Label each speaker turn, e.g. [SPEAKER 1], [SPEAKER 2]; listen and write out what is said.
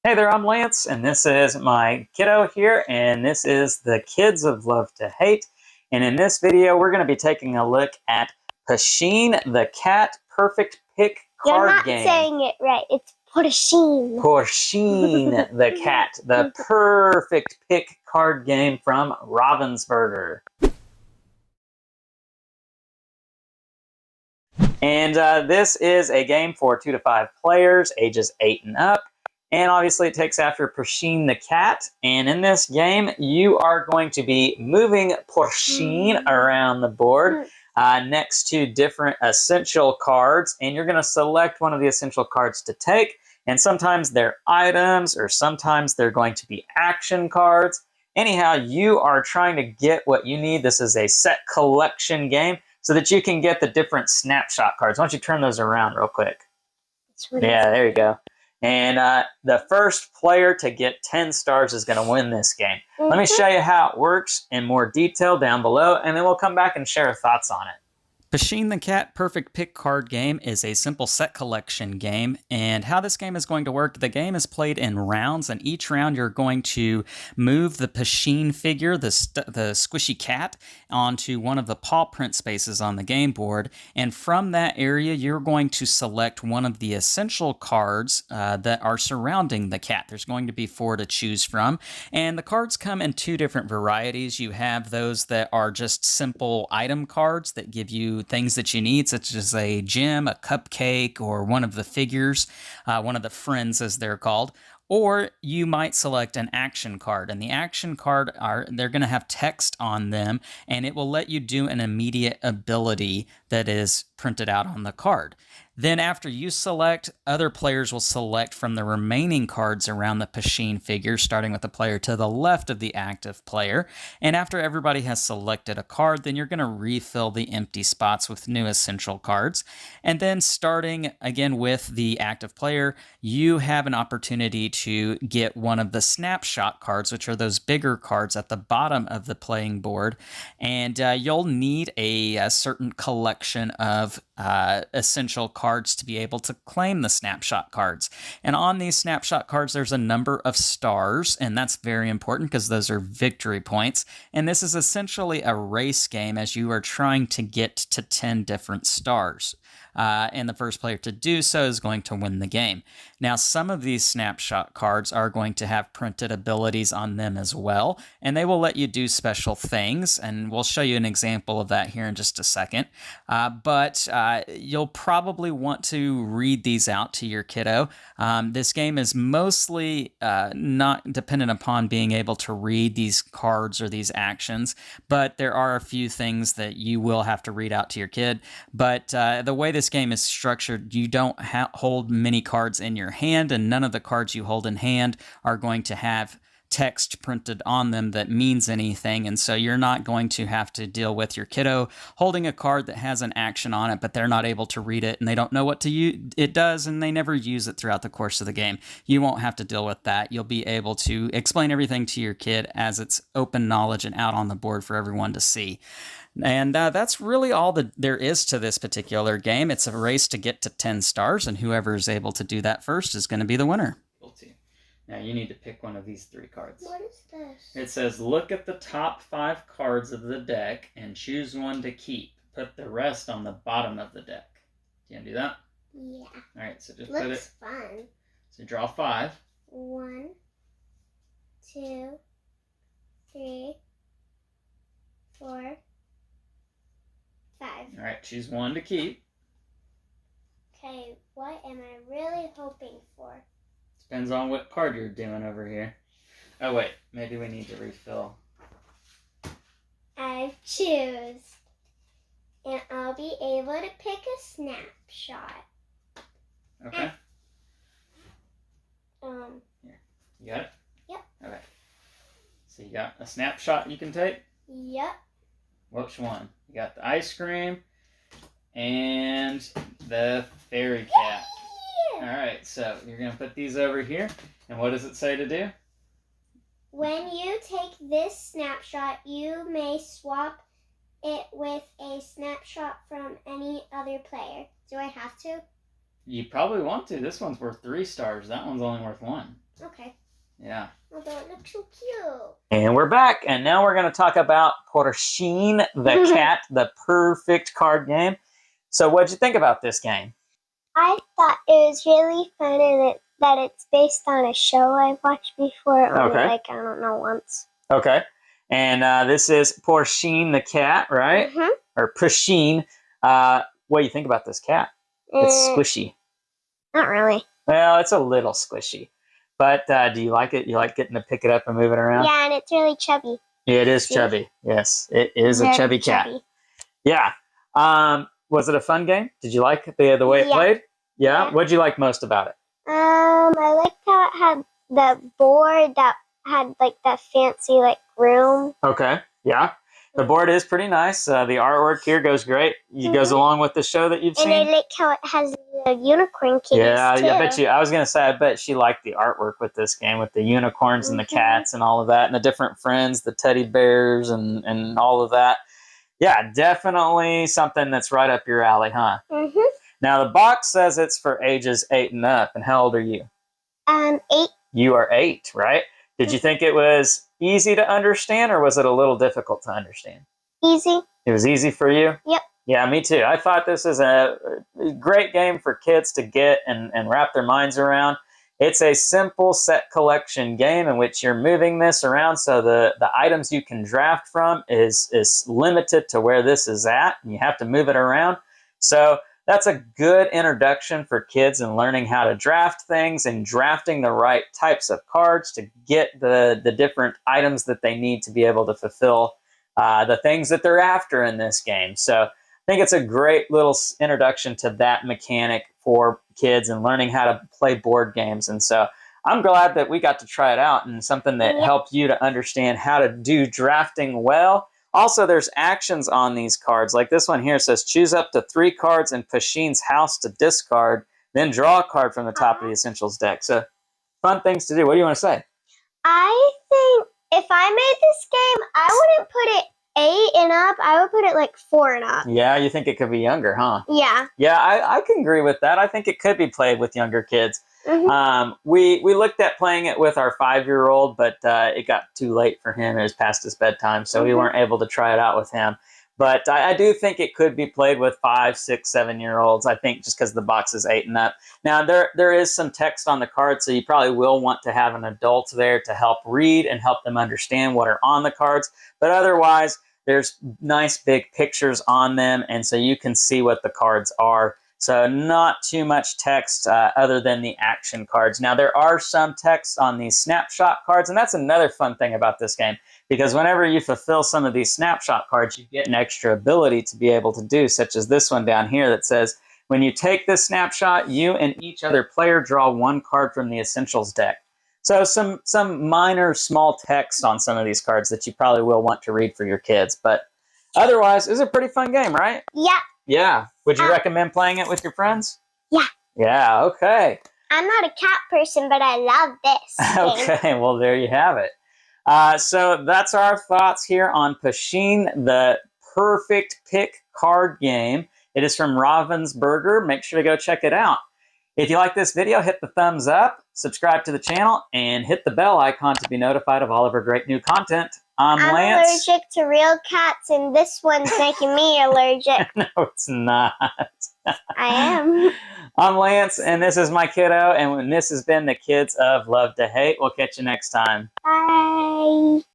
[SPEAKER 1] Hey there, I'm Lance, and this is my kiddo here, and this is the Kids of Love to Hate. And in this video, we're going to be taking a look at Pusheen the Cat Purrfect Pick Card Game.
[SPEAKER 2] You're not saying it right. It's Pusheen.
[SPEAKER 1] Pusheen the Cat, the Purrfect Pick Card Game from Ravensburger. And this is a game for 2 to 5 players, ages 8 and up. And obviously it takes after Pusheen the Cat. And in this game, you are going to be moving Pusheen around the board next to different essential cards. And you're going to select one of the essential cards to take. And sometimes they're items, or sometimes they're going to be action cards. Anyhow, you are trying to get what you need. This is a set collection game so that you can get the different snapshot cards. Why don't you turn those around real quick? Yeah, there you go. And the first player to get 10 stars is going to win this game. Let me show you how it works in more detail down below, and then we'll come back and share our thoughts on it.
[SPEAKER 3] Pusheen the Cat Purrfect Pick Card Game is a simple set collection game, and how this game is going to work, the game is played in rounds, and each round you're going to move the Pusheen figure, the squishy cat, onto one of the paw print spaces on the game board, and from that area you're going to select one of the essential cards that are surrounding the cat. There's going to be 4 to choose from, and the cards come in 2 different varieties. You have those that are just simple item cards that give you things that you need, such as a gem, a cupcake, or one of the figures, one of the friends as they're called. Or you might select an action card, and the action card they're going to have text on them, and it will let you do an immediate ability that is printed out on the card. Then after you select, other players will select from the remaining cards around the Pusheen figure, starting with the player to the left of the active player. And after everybody has selected a card, then you're going to refill the empty spots with new essential cards. And then starting again with the active player, you have an opportunity to get one of the snapshot cards, which are those bigger cards at the bottom of the playing board. And you'll need a certain collection of essential cards to be able to claim the snapshot cards. And on these snapshot cards, there's a number of stars, and that's very important because those are victory points. And this is essentially a race game as you are trying to get to 10 different stars. And the first player to do so is going to win the game. Now, some of these snapshot cards are going to have printed abilities on them as well, and they will let you do special things, and we'll show you an example of that here in just a second. But you'll probably want to read these out to your kiddo. This game is mostly not dependent upon being able to read these cards or these actions, but there are a few things that you will have to read out to your kid. But the way this game is structured, you don't hold many cards in your hand, and none of the cards you hold in hand are going to have text printed on them that means anything, and so you're not going to have to deal with your kiddo holding a card that has an action on it, but they're not able to read it, and they don't know what it does, and they never use it throughout the course of the game. You won't have to deal with that. You'll be able to explain everything to your kid as it's open knowledge and out on the board for everyone to see. And that's really all that there is to this particular game. It's a race to get to 10 stars, and whoever is able to do that first is going to be the winner. Now you need to pick one of these 3 cards.
[SPEAKER 2] What is this?
[SPEAKER 3] It says, look at the top 5 cards of the deck and choose one to keep. Put the rest on the bottom of the deck. Do you want to do that?
[SPEAKER 2] Yeah.
[SPEAKER 3] All right, so just put it.
[SPEAKER 2] Looks fun.
[SPEAKER 3] So draw 5.
[SPEAKER 2] 1, 2, 3, 4, 5.
[SPEAKER 3] All right, choose one to keep.
[SPEAKER 2] Okay, what am I really hoping for?
[SPEAKER 3] Depends on what card you're doing over here. Oh, wait. Maybe we need to refill.
[SPEAKER 2] I choose. And I'll be able to pick a snapshot.
[SPEAKER 3] Okay.
[SPEAKER 2] Here.
[SPEAKER 3] You got it?
[SPEAKER 2] Yep.
[SPEAKER 3] Okay. So you got a snapshot you can take?
[SPEAKER 2] Yep.
[SPEAKER 3] Which one? You got the ice cream and the fairy cat. Alright, so you're going to put these over here. And what does it say to do?
[SPEAKER 2] When you take this snapshot, you may swap it with a snapshot from any other player. Do I have to?
[SPEAKER 3] You probably want to. This one's worth 3 stars. That one's only worth 1.
[SPEAKER 2] Okay.
[SPEAKER 1] Yeah.
[SPEAKER 2] Although it looks so cute.
[SPEAKER 1] And we're back, and now we're going to talk about Pusheen the Cat, the Purrfect card game. So what'd you think about this game?
[SPEAKER 2] I thought it was really fun and that it's based on a show I've watched before, only
[SPEAKER 1] Okay.
[SPEAKER 2] I don't know, once.
[SPEAKER 1] Okay. And this is Pusheen the Cat, right?
[SPEAKER 2] Mm-hmm.
[SPEAKER 1] Or Pusheen. What do you think about this cat? It's squishy.
[SPEAKER 2] Not really.
[SPEAKER 1] Well, it's a little squishy. But do you like it? You like getting to pick it up and move it around?
[SPEAKER 2] Yeah, and it's really chubby.
[SPEAKER 1] Yeah, it is chubby. Yes, it is a chubby cat. Yeah. Was it a fun game? Did you like the way it played? Yeah? What'd you like most about it?
[SPEAKER 2] I liked how it had the board that had like that fancy like room.
[SPEAKER 1] Okay. Yeah. The board is pretty nice. The artwork here goes great. It goes along with the show that you've seen.
[SPEAKER 2] And I like how it has the unicorn kitties too.
[SPEAKER 1] I bet you. I was gonna say, I bet she liked the artwork with this game, with the unicorns and the cats and all of that, and the different friends, the teddy bears and all of that. Yeah, definitely something that's right up your alley, huh?
[SPEAKER 2] Mm-hmm.
[SPEAKER 1] Now the box says it's for ages 8 and up. And how old are you?
[SPEAKER 2] 8.
[SPEAKER 1] You are 8, right? Did you think it was easy to understand, or was it a little difficult to understand?
[SPEAKER 2] Easy.
[SPEAKER 1] It was easy for you?
[SPEAKER 2] Yep.
[SPEAKER 1] Yeah, me too. I thought this is a great game for kids to get and wrap their minds around. It's a simple set collection game in which you're moving this around, so the items you can draft from is limited to where this is at, and you have to move it around. So that's a good introduction for kids in learning how to draft things and drafting the right types of cards to get the different items that they need to be able to fulfill the things that they're after in this game. So I think it's a great little introduction to that mechanic for kids and learning how to play board games. And so I'm glad that we got to try it out, and something that helped you to understand how to do drafting well. Also, there's actions on these cards. Like this one here says, choose up to 3 cards in Pusheen's house to discard, then draw a card from the top of the Essentials deck. So fun things to do. What do you want to say?
[SPEAKER 2] I think if I made this game, I wouldn't put it 8 and up. I would put it like 4 and up.
[SPEAKER 1] Yeah, you think it could be younger, huh?
[SPEAKER 2] Yeah.
[SPEAKER 1] Yeah, I can agree with that. I think it could be played with younger kids.
[SPEAKER 2] Mm-hmm.
[SPEAKER 1] We looked at playing it with our 5-year-old, but it got too late for him. It was past his bedtime, so we weren't able to try it out with him. But I do think it could be played with 5, 6, 7-year-olds. I think just because the box is 8 and up. Now there is some text on the card, so you probably will want to have an adult there to help read and help them understand what are on the cards. But otherwise, there's nice big pictures on them, and so you can see what the cards are. So not too much text other than the action cards. Now, there are some text on these snapshot cards, and that's another fun thing about this game, because whenever you fulfill some of these snapshot cards, you get an extra ability to be able to do, such as this one down here that says, when you take this snapshot, you and each other player draw 1 card from the Essentials deck. So some minor small text on some of these cards that you probably will want to read for your kids. But otherwise, it's a pretty fun game, right?
[SPEAKER 2] Yeah.
[SPEAKER 1] Yeah. Would you recommend playing it with your friends?
[SPEAKER 2] Yeah.
[SPEAKER 1] Yeah, okay.
[SPEAKER 2] I'm not a cat person, but I love this game.
[SPEAKER 1] Okay, well, there you have it. So that's our thoughts here on Pusheen, the Purrfect Pick Card Game. It is from Ravensburger. Make sure to go check it out. If you like this video, hit the thumbs up, subscribe to the channel, and hit the bell icon to be notified of all of our great new content. I'm Lance.
[SPEAKER 2] Allergic to real cats, and this one's making me allergic.
[SPEAKER 1] No, it's not.
[SPEAKER 2] I am.
[SPEAKER 1] I'm Lance, and this is my kiddo, and this has been the Kids of Love to Hate. We'll catch you next time.
[SPEAKER 2] Bye.